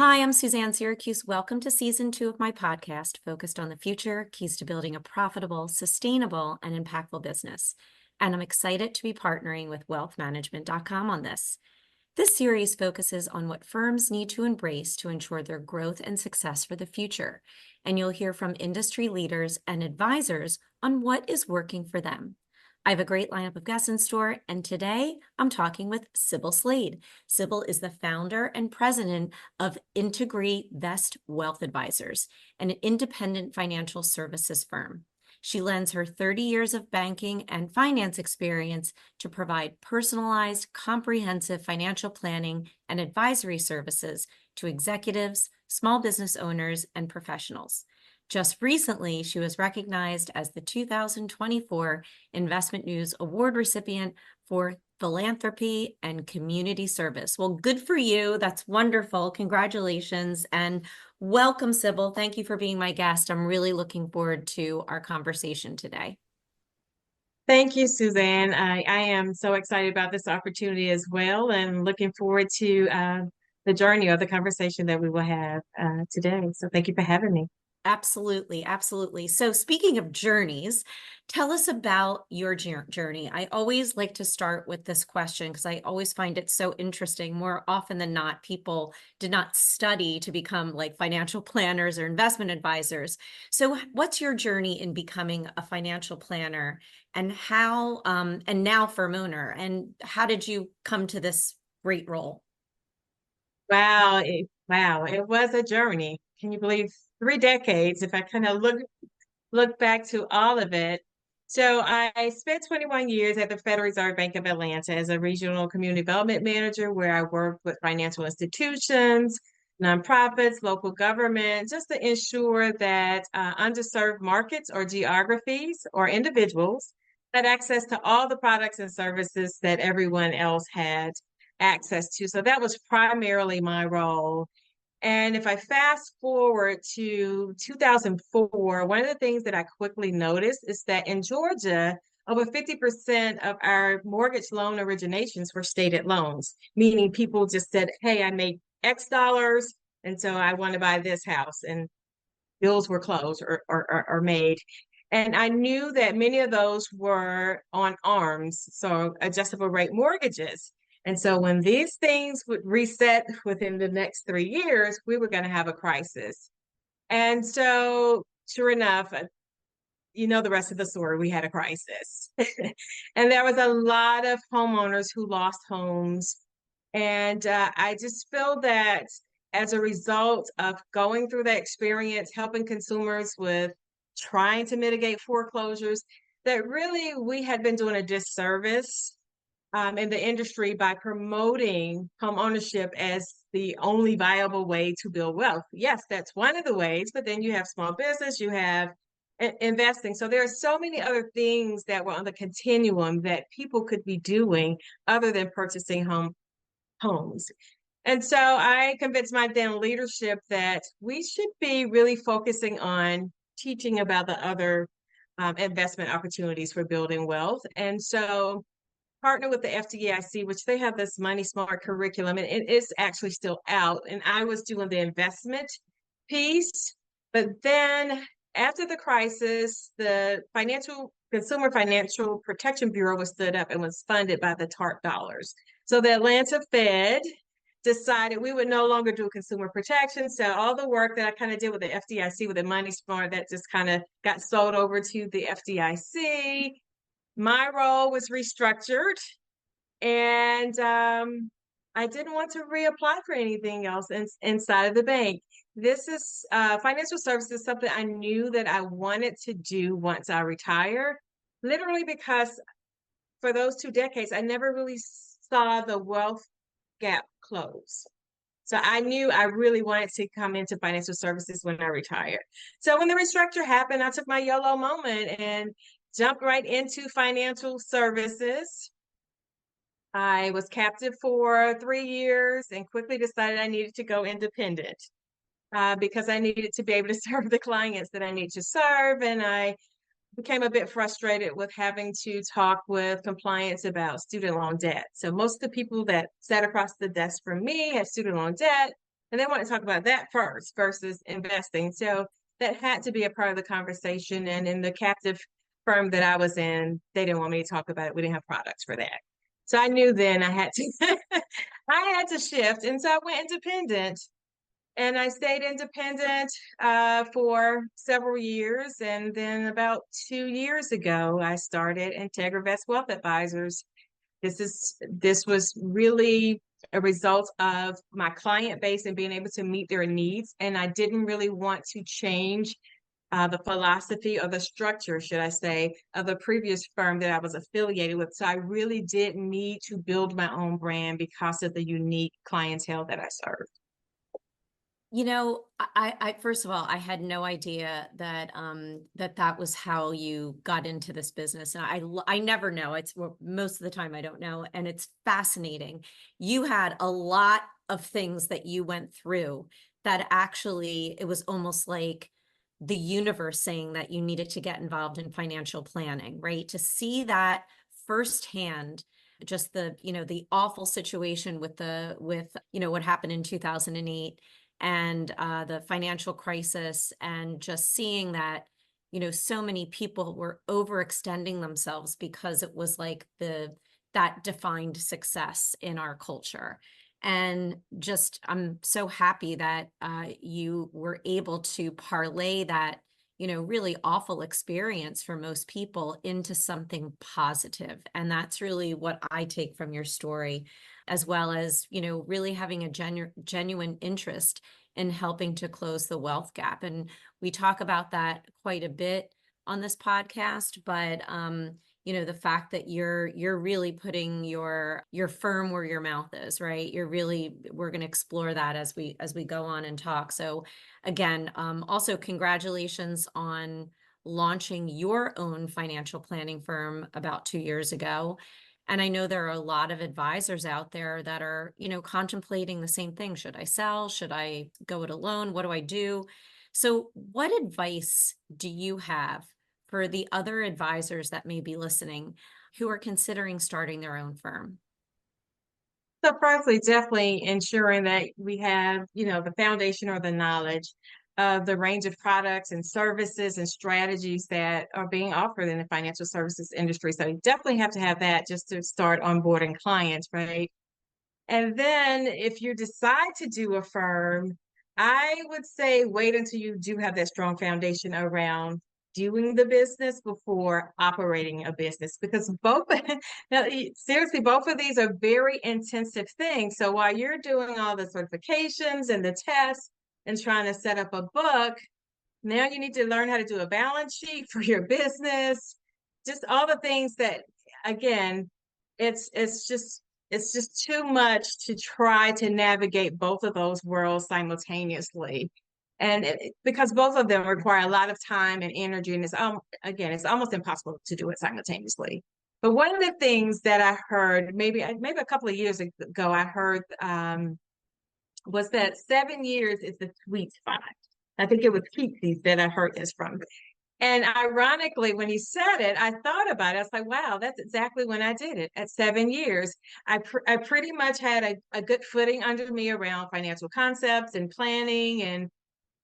Hi, I'm Suzanne Siracuse. Welcome to season 2 of my podcast, focused on the future, keys to building a profitable, sustainable, and impactful business. And I'm excited to be partnering with wealthmanagement.com on this. This series focuses on what firms need to embrace to ensure their growth and success for the future. And you'll hear from industry leaders and advisors on what is working for them. I have a great lineup of guests in store, and today I'm talking with Sibyl Slade. Sibyl is the founder and president of IntegriVest Wealth Advisors, an independent financial services firm. She lends her 30 years of banking and finance experience to provide personalized, comprehensive financial planning and advisory services to executives, small business owners, and professionals. Just recently, she was recognized as the 2024 Investment News Award recipient for philanthropy and community service. Well, good for you. That's wonderful. Congratulations and welcome, Sibyl. Thank you for being my guest. I'm really looking forward to our conversation today. Thank you, Suzanne. I am so excited about this opportunity as well, and looking forward to the journey of the conversation that we will have today. So thank you for having me. Absolutely, absolutely. So speaking of journeys, tell us about your journey. I always like to start with this question because I always find it so interesting. More often than not, people did not study to become like financial planners or investment advisors. So what's your journey in becoming a financial planner, and how, and now firm owner, and how did you come to this great role? Wow, it was a journey. Can you believe 3 decades? If I kind of look back to all of it. So I spent 21 years at the Federal Reserve Bank of Atlanta as a regional community development manager, where I worked with financial institutions, nonprofits, local government, just to ensure that underserved markets or geographies or individuals had access to all the products and services that everyone else had access to. So that was primarily my role. And if I fast forward to 2004, one of the things that I quickly noticed is that in Georgia, over 50% of our mortgage loan originations were stated loans, meaning people just said, hey, I made X dollars, and so I want to buy this house, and bills were closed or made. And I knew that many of those were on ARMs, so adjustable rate mortgages. And so when these things would reset within the next 3 years, we were going to have a crisis. And so, sure enough, you know the rest of the story, we had a crisis. And there was a lot of homeowners who lost homes. And I just feel that as a result of going through that experience, helping consumers with trying to mitigate foreclosures, that really we had been doing a disservice in the industry by promoting home ownership as the only viable way to build wealth. Yes, that's one of the ways, but then you have small business, you have investing. So there are so many other things that were on the continuum that people could be doing other than purchasing homes. And so I convinced my then leadership that we should be really focusing on teaching about the other investment opportunities for building wealth. And so partner with the FDIC, which they have this Money Smart curriculum, and it is actually still out. And I was doing the investment piece. But then after the crisis, the Consumer Financial Protection Bureau was stood up and was funded by the TARP dollars. So the Atlanta Fed decided we would no longer do consumer protection. So all the work that I kind of did with the FDIC, with the Money Smart, that just kind of got sold over to the FDIC. My role was restructured, and I didn't want to reapply for anything else inside of the bank. This is financial services, something I knew that I wanted to do once I retire, literally because for those 2 decades, I never really saw the wealth gap close. So I knew I really wanted to come into financial services when I retired. So when the restructure happened, I took my YOLO moment and jumped right into financial services. I was captive for 3 years and quickly decided I needed to go independent because I needed to be able to serve the clients that I need to serve. And I became a bit frustrated with having to talk with compliance about student loan debt. So most of the people that sat across the desk from me had student loan debt. And they want to talk about that first versus investing. So that had to be a part of the conversation. And in the captive firm that I was in, they didn't want me to talk about it. We didn't have products for that. So I knew then I had to I had to shift. And so I went independent and I stayed independent for several years. And then about 2 years ago, I started IntegriVest Wealth Advisors. This was really a result of my client base and being able to meet their needs. And I didn't really want to change the philosophy or the structure, should I say, of the previous firm that I was affiliated with. So I really did need to build my own brand because of the unique clientele that I serve. I first of all, I had no idea that that was how you got into this business. And I never know. It's well, most of the time I don't know, and it's fascinating. You had a lot of things that you went through that actually it was almost like the universe saying that you needed to get involved in financial planning, right? To see that firsthand, just the awful situation with what happened in 2008 and the financial crisis, and just seeing that so many people were overextending themselves because it was like that defined success in our culture. And just I'm so happy that you were able to parlay that really awful experience for most people into something positive. And that's really what I take from your story, as well as really having a genuine interest in helping to close the wealth gap. And we talk about that quite a bit on this podcast, but the fact that you're really putting your firm where your mouth is, right? We're going to explore that as we go on and talk. So again, also congratulations on launching your own financial planning firm about 2 years ago. And I know there are a lot of advisors out there that are, contemplating the same thing. Should I sell? Should I go it alone? What do I do? So what advice do you have for the other advisors that may be listening who are considering starting their own firm? So firstly, definitely ensuring that we have, the foundation or the knowledge of the range of products and services and strategies that are being offered in the financial services industry. So you definitely have to have that just to start onboarding clients, right? And then if you decide to do a firm, I would say wait until you do have that strong foundation around doing the business before operating a business, because both now, seriously, both of these are very intensive things. So while you're doing all the certifications and the tests and trying to set up a book, now you need to learn how to do a balance sheet for your business, just all the things that, again, it's just too much to try to navigate both of those worlds simultaneously. And because both of them require a lot of time and energy, and it's almost impossible to do it simultaneously. But one of the things that I heard maybe a couple of years ago, I heard was that 7 years is the sweet spot. I think it was Keatsy that I heard this from. And ironically, when he said it, I thought about it. I was like, wow, that's exactly when I did it. At 7 years, I pretty much had a good footing under me around financial concepts and planning, and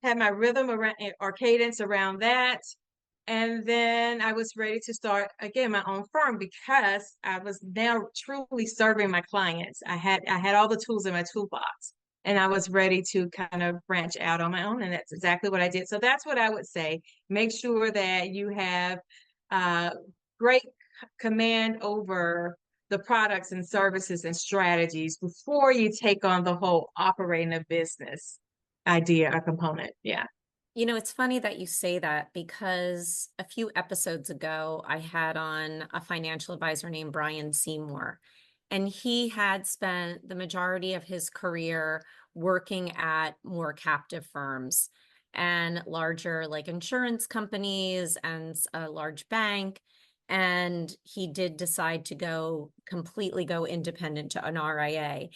had my rhythm around or cadence around that. And then I was ready to start again my own firm because I was now truly serving my clients. I had all the tools in my toolbox, and I was ready to kind of branch out on my own. And that's exactly what I did. So that's what I would say. Make sure that you have uh, great command over the products and services and strategies before you take on the whole operating a business idea or component. Yeah. It's funny that you say that, because a few episodes ago, I had on a financial advisor named Brian Seymour, and he had spent the majority of his career working at more captive firms and larger like insurance companies and a large bank. And he did decide to completely go independent to an RIA.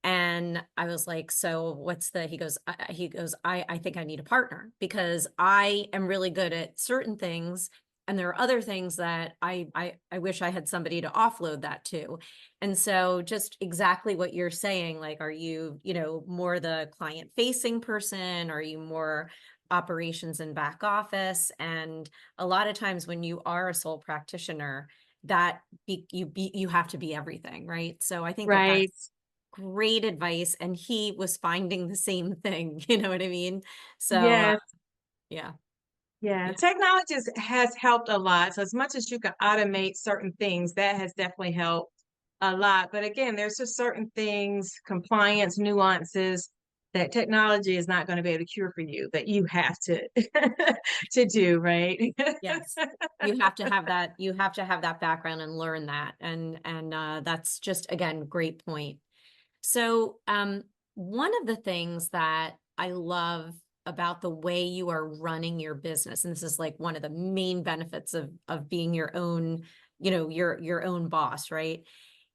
And I was like, so he goes, I think I need a partner because I am really good at certain things And there are other things that I wish I had somebody to offload that to. And so just exactly what you're saying, like, are you, more the client facing person? Are you more operations and back office? And a lot of times when you are a sole practitioner, you have to be everything, right? So I think that Right. that's great advice. And he was finding the same thing, you know what I mean? So Yes. yeah, Yeah. yeah, Technology has helped a lot. So as much as you can automate certain things, that has definitely helped a lot. But again, there's just certain things, compliance nuances that technology is not going to be able to cure for you that you have to to do, right? yes. You have to have that background and learn that. And that's just, again, great point. So, one of the things that I love about the way you are running your business, and this is like one of the main benefits of being your own, your own boss, right?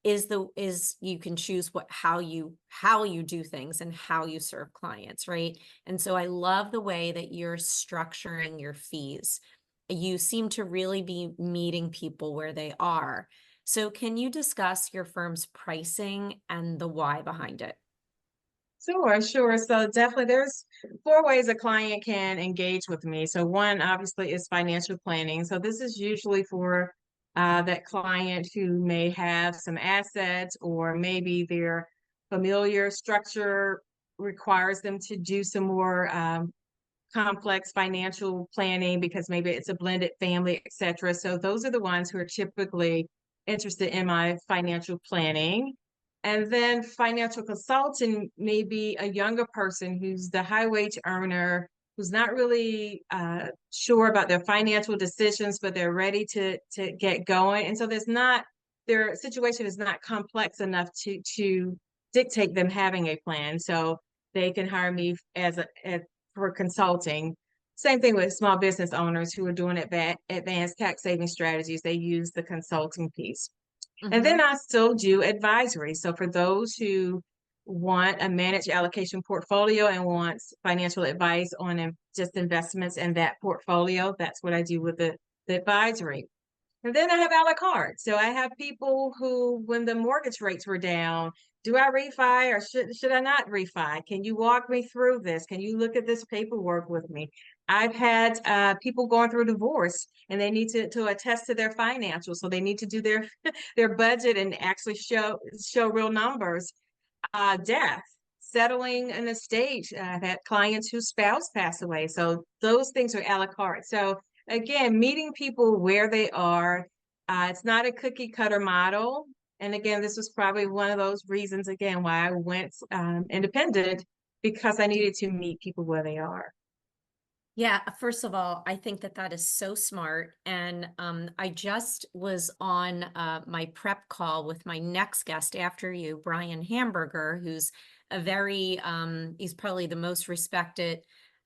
Is you can choose how you do things and how you serve clients, right? And so I love the way that you're structuring your fees. You seem to really be meeting people where they are. So can you discuss your firm's pricing and the why behind it? Sure, sure. So definitely there's four ways a client can engage with me. So one obviously is financial planning. So this is usually for that client who may have some assets or maybe their familiar structure requires them to do some more complex financial planning because maybe it's a blended family, et cetera. So those are the ones who are typically interested in my financial planning. And then financial consultant may be a younger person who's the high wage earner, who's not really sure about their financial decisions, but they're ready to get going. And so their situation is not complex enough to dictate them having a plan. So they can hire me as for consulting. Same thing with small business owners who are doing advanced tax saving strategies. They use the consulting piece. And then Mm-hmm. I still do advisory. So for those who want a managed allocation portfolio and wants financial advice on just investments in that portfolio, that's what I do with the advisory. And then I have a la carte. So I have people who, when the mortgage rates were down, do I refi or should I not refi? Can you walk me through this? Can you look at this paperwork with me? I've had people going through divorce and they need to attest to their financials. So they need to do their their budget and actually show real numbers. Death, settling an estate. I've had clients whose spouse passed away. So those things are a la carte. So again, meeting people where they are. It's not a cookie cutter model. And again, this was probably one of those reasons, again, why I went independent because I needed to meet people where they are. Yeah, first of all, I think that that is so smart. And I just was on my prep call with my next guest after you, Brian Hamburger, who's he's probably the most respected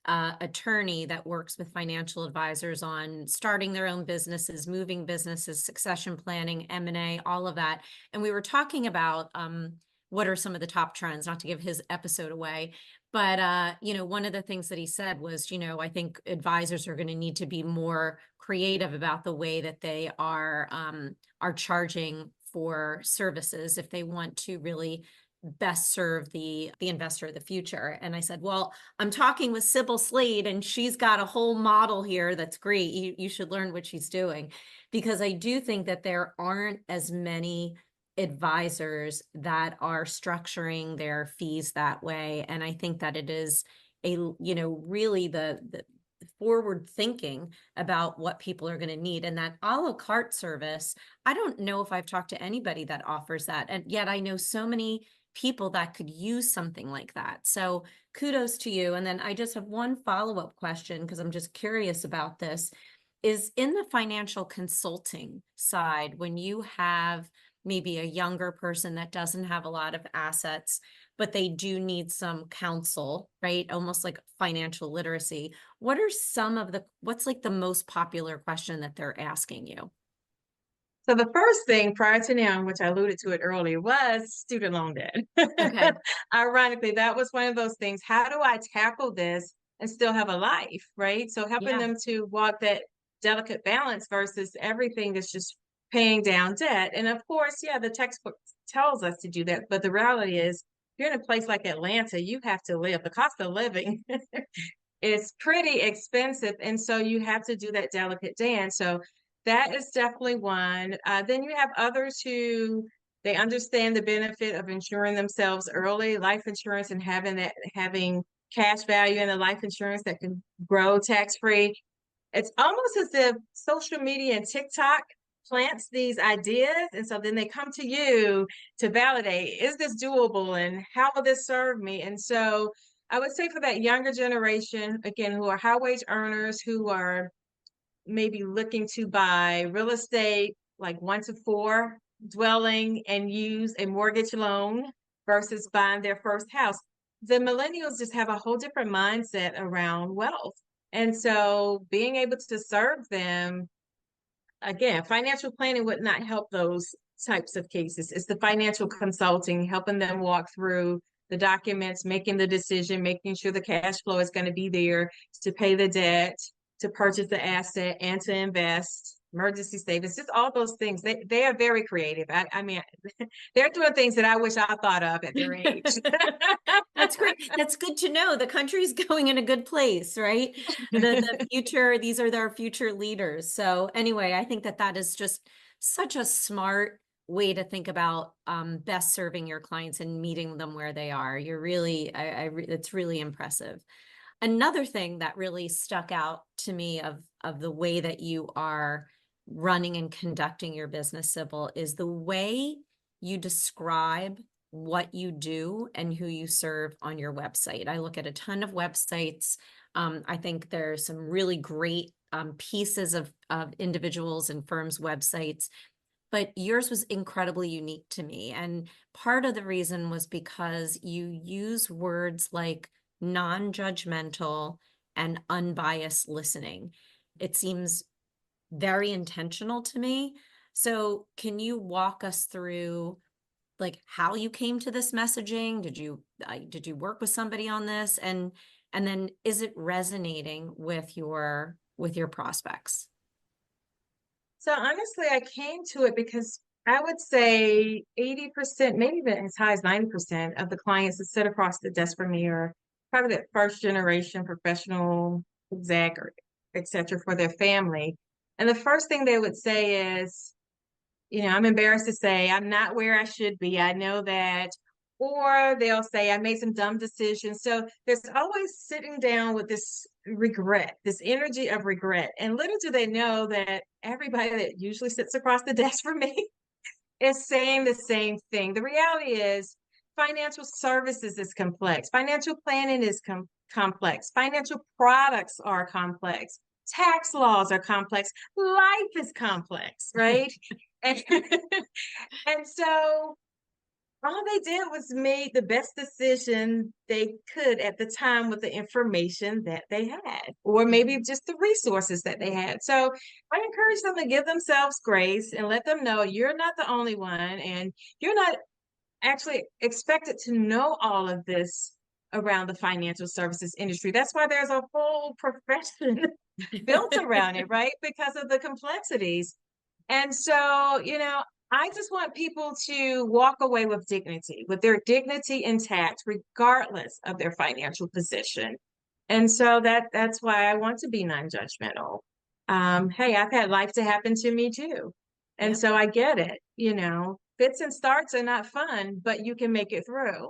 attorney that works with financial advisors on starting their own businesses, moving businesses, succession planning, M&A, all of that. And we were talking about what are some of the top trends, not to give his episode away, but one of the things that he said was, I think advisors are going to need to be more creative about the way that they are charging for services if they want to really best serve the investor of the future. And I said, well, I'm talking with Sibyl Slade and she's got a whole model here that's great. You should learn what she's doing, because I do think that there aren't as many advisors that are structuring their fees that way. And I think that it is really the forward thinking about what people are going to need. And that a la carte service, I don't know if I've talked to anybody that offers that. And yet I know so many people that could use something like that. So kudos to you. And then I just have one follow-up question because I'm just curious about this. Is in the financial consulting side, when you have maybe a younger person that doesn't have a lot of assets, but they do need some counsel, right? Almost like financial literacy. What's like the most popular question that they're asking you? So the first thing prior to now, which I alluded to it earlier, was student loan debt. Okay. Ironically, that was one of those things. How do I tackle this and still have a life, right? So helping Yeah. them to walk that delicate balance versus everything that's just paying down debt. And of course, yeah, the textbook tells us to do that. But the reality is, if you're in a place like Atlanta, you have to live. The cost of living is pretty expensive. And so you have to do that delicate dance. So that is definitely one. Then you have others who they understand the benefit of insuring themselves early, life insurance, and having cash value in the life insurance that can grow tax free. It's almost as if social media and TikTok plants these ideas. And so then they come to you to validate, is this doable and how will this serve me? And so I would say for that younger generation, again, who are high wage earners, who are maybe looking to buy real estate, like 1 to 4 dwelling and use a mortgage loan versus buying their first house. The millennials just have a whole different mindset around wealth. And so being able to serve them, again, financial planning would not help those types of cases. It's the financial consulting, helping them walk through the documents, making the decision, making sure the cash flow is going to be there to pay the debt, to purchase the asset, and to invest, emergency savings, just all those things. They are very creative. I mean, they're doing things that I wish I thought of at their age. That's great. That's good to know. The country's going in a good place, right? The future, these are their future leaders. So anyway, I think that that is just such a smart way to think about best serving your clients and meeting them where they are. You're really, it's really impressive. Another thing that really stuck out to me of the way that you are running and conducting your business, Sibyl, is the way you describe what you do and who you serve on your website. I look at a ton of websites. I think there's some really great pieces of individuals and firms' websites, but yours was incredibly unique to me. And part of the reason was because you use words like non-judgmental and unbiased listening. It seems very intentional to me. So can you walk us through like how you came to this messaging? Did you work with somebody on this? And then is it resonating with your prospects? So honestly, I came to it because I would say 80%, maybe even as high as 90% of the clients that sit across the desk from me are probably that first generation professional exec or et cetera for their family. And the first thing they would say is, I'm embarrassed to say I'm not where I should be. I know that. Or they'll say I made some dumb decisions. So there's always sitting down with this regret, this energy of regret. And little do they know that everybody that usually sits across the desk from me is saying the same thing. The reality is financial services is complex. Financial planning is complex. Financial products are complex. Tax laws are complex. Life is complex, right? and, and so all they did was made the best decision they could at the time with the information that they had, or maybe just the resources that they had. So I encourage them to give themselves grace and let them know you're not the only one, and you're not actually expected to know all of this around the financial services industry. That's why there's a whole profession built around it, right? Because of the complexities. And so, I just want people to walk away with dignity, with their dignity intact, regardless of their financial position. And so that's why I want to be non-judgmental. Hey, I've had life to happen to me too. And Yep. so I get it, fits and starts are not fun, but you can make it through.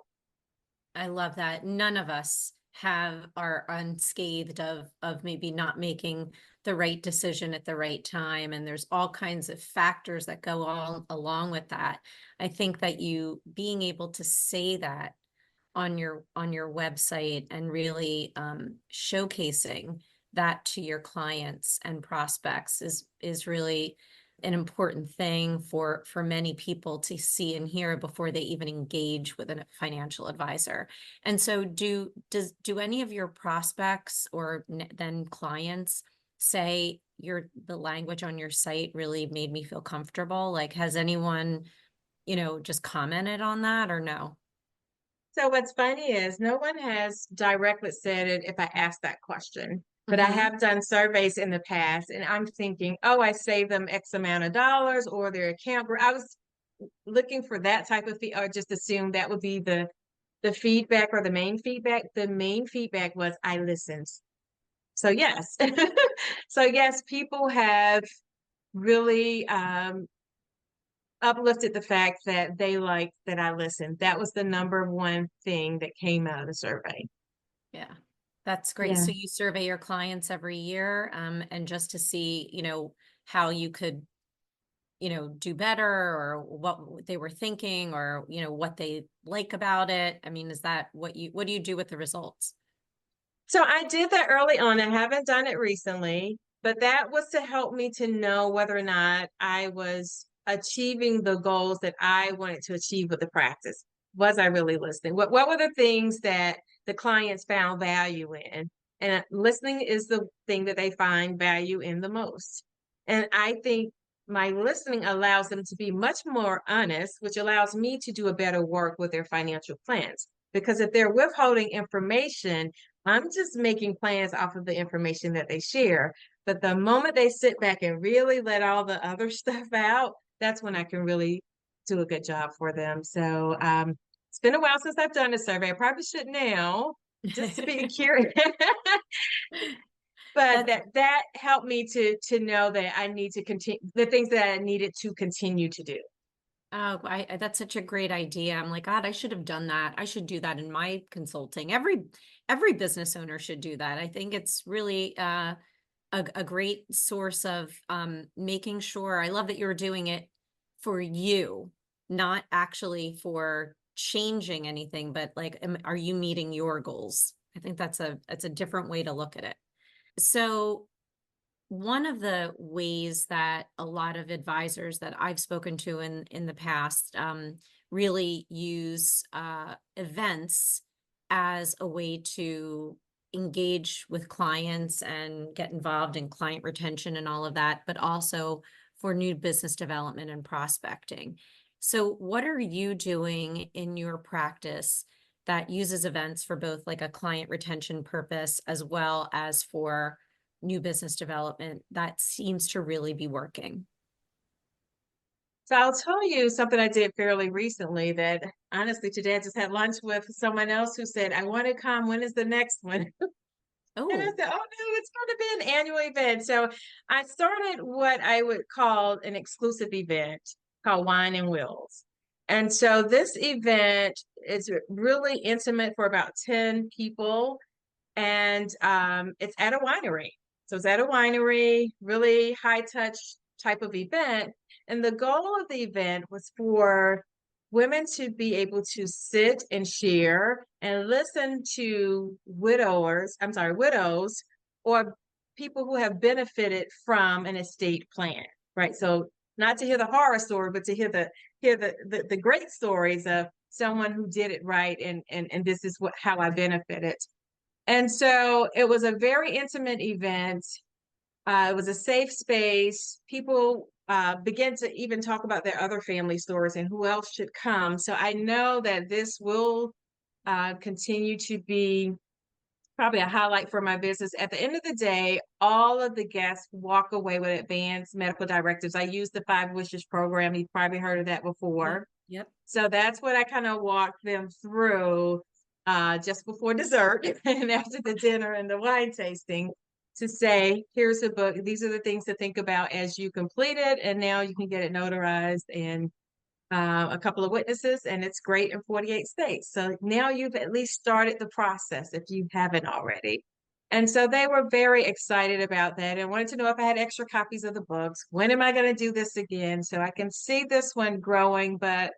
I love that. None of us are unscathed of maybe not making the right decision at the right time. And there's all kinds of factors that go all along with that. I think that you being able to say that on your website and really showcasing that to your clients and prospects is really an important thing for many people to see and hear before they even engage with a financial advisor. And so do any of your prospects or then clients say the language on your site really made me feel comfortable? Like, has anyone, just commented on that or no? So what's funny is no one has directly said it if I ask that question. But I Mm-hmm. have done surveys in the past, and I'm thinking, oh, I saved them X amount of dollars, or their account. I was looking for that type of fee, or just assume that would be the feedback or the main feedback. The main feedback was I listened. So yes, so yes, people have really uplifted the fact that they liked that I listened. That was the number one thing that came out of the survey. Yeah, that's great. Yeah. So you survey your clients every year, and just to see, how you could, do better or what they were thinking or, what they like about it. I mean, is that what do you do with the results? So I did that early on. I haven't done it recently, but that was to help me to know whether or not I was achieving the goals that I wanted to achieve with the practice. Was I really listening? What were the things that the clients found value in? And listening is the thing that they find value in the most. And I think my listening allows them to be much more honest, which allows me to do a better work with their financial plans. Because if they're withholding information, I'm just making plans off of the information that they share. But the moment they sit back and really let all the other stuff out, that's when I can really do a good job for them. So it's been a while since I've done a survey. I probably should now, just to be curious. But That's that helped me to know that I need to continue the things that I needed to continue to do. Oh, that's such a great idea. I'm like, God, I should have done that. I should do that in my consulting. Every business owner should do that. I think it's really a great source of making sure. I love that you're doing it for you, not actually for changing anything, but like, are you meeting your goals? I think that's a different way to look at it. So one of the ways that a lot of advisors that I've spoken to in the past really use events as a way to engage with clients and get involved in client retention and all of that, but also for new business development and prospecting. So, what are you doing in your practice that uses events for both like a client retention purpose as well as for new business development that seems to really be working? So I'll tell you something I did fairly recently that honestly today I just had lunch with someone else who said, I want to come. When is the next one? And I Oh, said, oh no, it's going to be an annual event. So I started what I would call an exclusive event called Wine and Wills. And so this event is really intimate for about 10 people. And it's at a winery. So it's at a winery, really high touch type of event. And the goal of the event was for women to be able to sit and share and listen to widows or people who have benefited from an estate plan, right? So not to hear the horror story, but to hear the great stories of someone who did it right and this is how I benefited. And so it was a very intimate event. It was a safe space. People began to even talk about their other family stories and who else should come. So I know that this will continue to be probably a highlight for my business. At the end of the day, all of the guests walk away with advanced medical directives. I use the Five Wishes program. You've probably heard of that yep, before. yep. So that's what I kind of walk them through just before dessert and after the dinner and the wine tasting to say, here's a book. These are the things to think about as you complete it. And now you can get it notarized and a couple of witnesses, and it's great in 48 states. So now you've at least started the process if you haven't already. And so they were very excited about that and wanted to know if I had extra copies of the books. When am I going to do this again? So I can see this one growing, but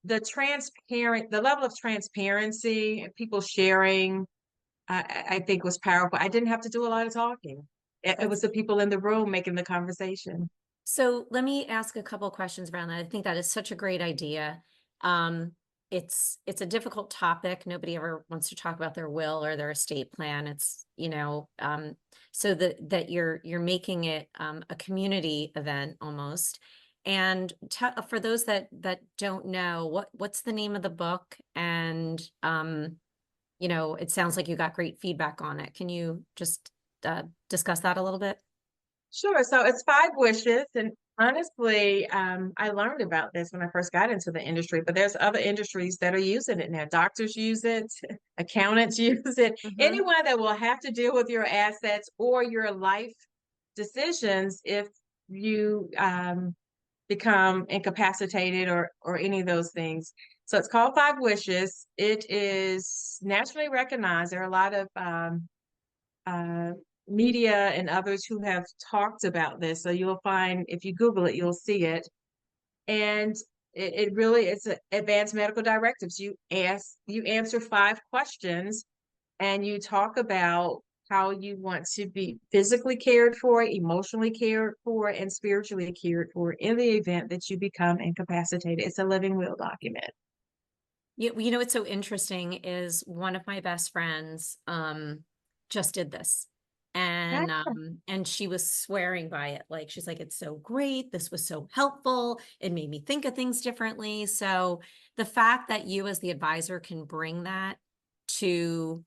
the level of transparency, people sharing, I think was powerful. I didn't have to do a lot of talking. It was That's the people in the room making the conversation. so let me ask a couple of questions around that. I think that is such a great idea. Um, it's a difficult topic. Nobody ever wants to talk about their will or their estate plan. It's, so that you're making it a community event almost. And for those that don't know, what's the name of the book and it sounds like you got great feedback on it. Can you just discuss that a little bit? Sure. So it's 5 wishes. And honestly, I learned about this when I first got into the industry, but there's other industries that are using it now. Doctors use it, accountants use it, Mm-hmm. anyone that will have to deal with your assets or your life decisions if you become incapacitated or any of those things. So it's called 5 wishes. It is nationally recognized. There are a lot of uh, media and others who have talked about this. So you'll find, if you Google it, you'll see it. And it really is advanced medical directives. You answer 5 questions and you talk about how you want to be physically cared for, emotionally cared for, and spiritually cared for in the event that you become incapacitated. It's a living will document. What's so interesting is one of my best friends just did this. And she was swearing by it. Like she's like, it's so great. This was so helpful. It made me think of things differently. So the fact that you as the advisor can bring that to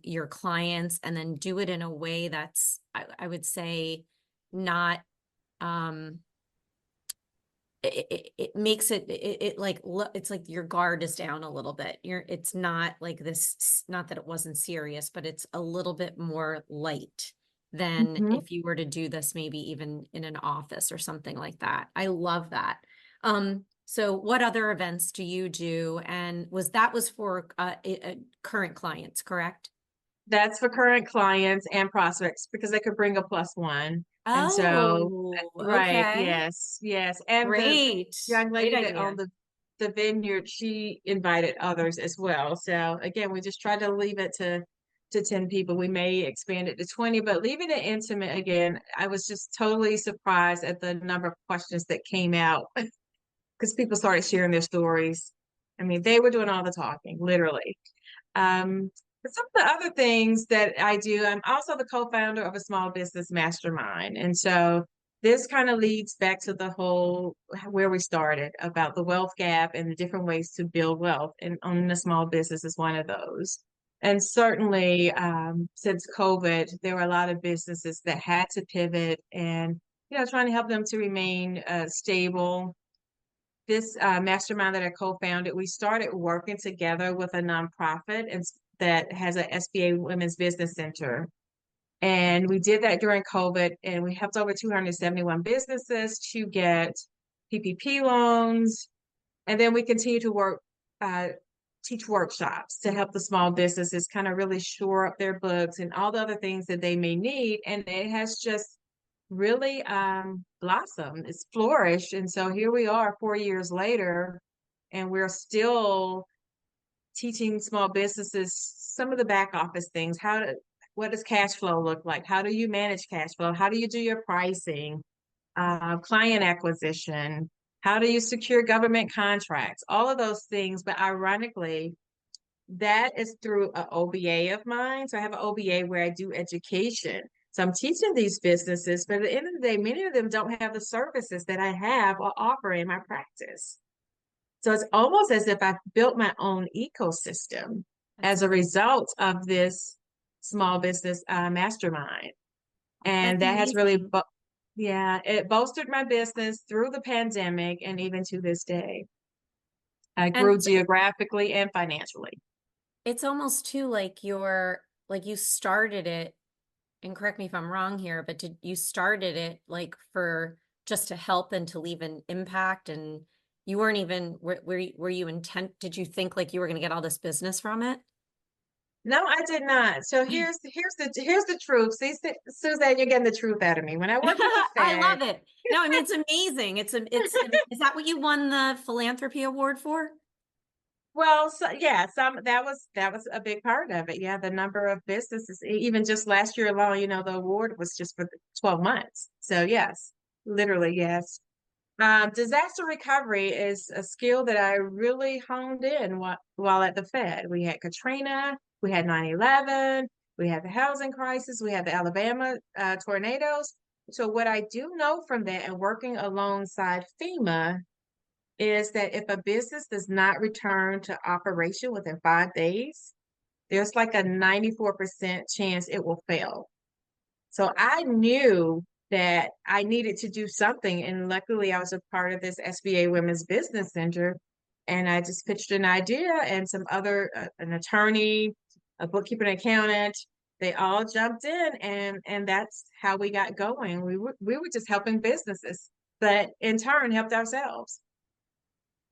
your clients and then do it in a way that's, I would say, not um it makes it like it's like your guard is down a little bit. It's not like this, not that it wasn't serious, but it's a little bit more light than Mhm. if you were to do this maybe even in an office or something like that. I love that. So what other events do you do? And was for current clients, correct? That's for current clients and prospects because they could bring a +1. And so, Oh, right, okay. yes, yes. And the Great. young Great lady that idea. owned the vineyard, she invited others as well. So again, we just tried to leave it to 10 people. We may expand it to 20, but leaving it intimate again, I was just totally surprised at the number of questions that came out because people started sharing their stories. I mean, they were doing all the talking, literally. Um, but some of the other things that I do, I'm also the co-founder of a small business mastermind. And so this kind of leads back to the whole where we started about the wealth gap and the different ways to build wealth. And owning a small business is one of those. And certainly, since COVID, there were a lot of businesses that had to pivot and, trying to help them to remain stable. This mastermind that I co-founded, we started working together with a nonprofit that has a SBA Women's Business Center. And we did that during COVID, and we helped over 271 businesses to get PPP loans. And then we continue to teach workshops to help the small businesses kind of really shore up their books and all the other things that they may need. And it has just really blossomed, it's flourished. And so here we are 4 years later, and we're still teaching small businesses some of the back office things. What does cash flow look like? How do you manage cash flow? How do you do your pricing, client acquisition? How do you secure government contracts? All of those things. But ironically, that is through an OBA of mine. So I have an OBA where I do education. So I'm teaching these businesses, but at the end of the day, many of them don't have the services that I have or offer in my practice. So it's almost as if I've built my own ecosystem That's as a amazing. result of this small business mastermind. And That's that has really, amazing. yeah, it bolstered my business through the pandemic and even to this day. I And grew geographically and financially. it's almost too like you started it, and correct me if I'm wrong here, but did you started it like for just to help and to leave an impact, and you weren't even were you intent, did you think like you were going to get all this business from it? No, I did not. So here's the truth. See, Suzanne, you're getting the truth out of me. When I worked at the I Fed, love it. No, I mean it's amazing. Is that what you won the philanthropy award for? well, so yeah, that was a big part of it. Yeah, the number of businesses, even just last year alone, the award was just for the 12 months. So yes, literally yes. Disaster recovery is a skill that I really honed in while at the Fed. We had Katrina, we had 9/11, we had the housing crisis, we had the Alabama tornadoes. So what I do know from that and working alongside FEMA is that if a business does not return to operation within 5 days, there's like a 94% chance it will fail. So I knew that I needed to do something. And luckily, I was a part of this SBA Women's Business Center. And I just pitched an idea, and some other, an attorney, a bookkeeper, an accountant, they all jumped in, and that's how we got going. We were just helping businesses, but in turn helped ourselves.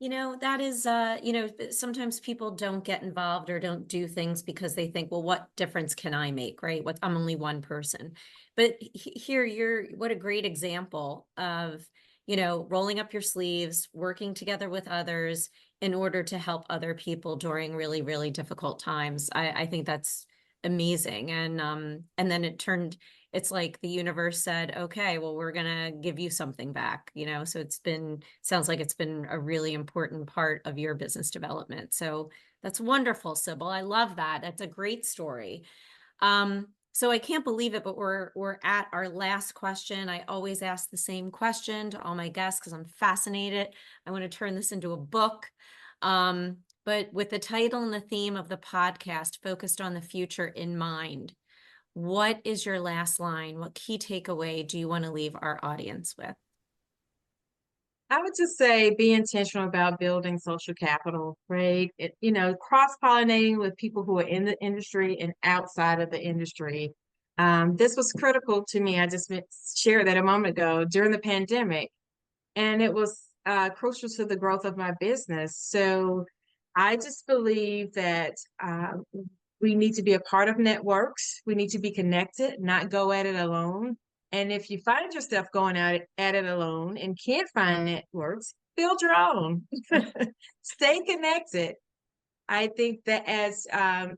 That is, sometimes people don't get involved or don't do things because they think, well, what difference can I make, right? I'm only one person. But here what a great example of, rolling up your sleeves, working together with others in order to help other people during really, really difficult times. I think that's amazing. And then it's like the universe said, okay, well, we're gonna give you something back, so sounds like it's been a really important part of your business development. So that's wonderful, Sibyl. I love that. That's a great story. So I can't believe it, but we're at our last question. I always ask the same question to all my guests because I'm fascinated. I want to turn this into a book. But with the title and the theme of the podcast focused on the future in mind, what is your last line? What key takeaway do you want to leave our audience with? I would just say be intentional about building social capital, right? Cross-pollinating with people who are in the industry and outside of the industry. This was critical to me. I just shared that a moment ago during the pandemic, and it was crucial to the growth of my business. So I just believe that we need to be a part of networks. We need to be connected, not go at it alone. And if you find yourself going at it alone and can't find networks, build your own. Stay connected. I think that as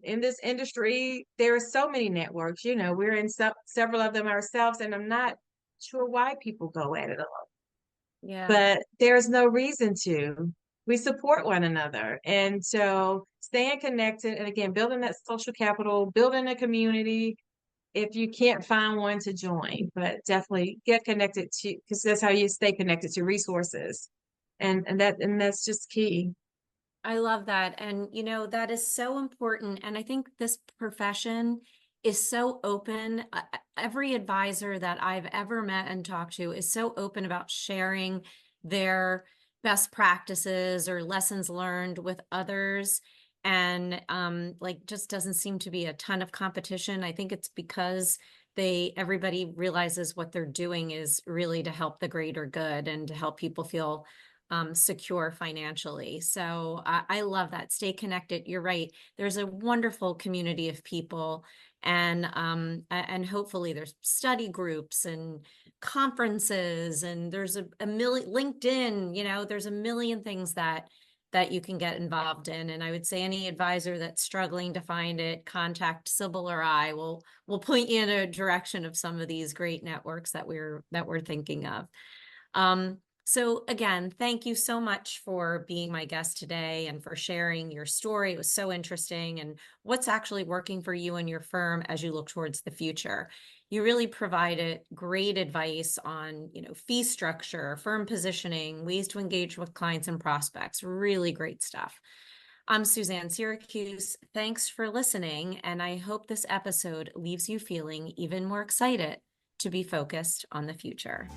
in this industry, there are so many networks. We're in several of them ourselves, and I'm not sure why people go at it alone. Yeah. But there's no reason to. We support one another. And so staying connected, and again, building that social capital, building a community, if you can't find one to join, but definitely get connected to, because that's how you stay connected to resources. And that's just key. I love that. And, that is so important. And I think this profession is so open. Every advisor that I've ever met and talked to is so open about sharing their best practices or lessons learned with others. And like just doesn't seem to be a ton of competition. I think it's because everybody realizes what they're doing is really to help the greater good and to help people feel secure financially. So I love that. Stay connected. You're right. There's a wonderful community of people, and hopefully there's study groups and conferences, and there's a million LinkedIn. There's a million things that you can get involved in. And I would say any advisor that's struggling to find it, contact Sibyl or I. Will point you in a direction of some of these great networks that we're thinking of. So again, thank you so much for being my guest today and for sharing your story. It was so interesting, and what's actually working for you and your firm as you look towards the future. You really provided great advice on, fee structure, firm positioning, ways to engage with clients and prospects. Really great stuff. I'm Suzanne Siracuse. Thanks for listening, and I hope this episode leaves you feeling even more excited to be focused on the future.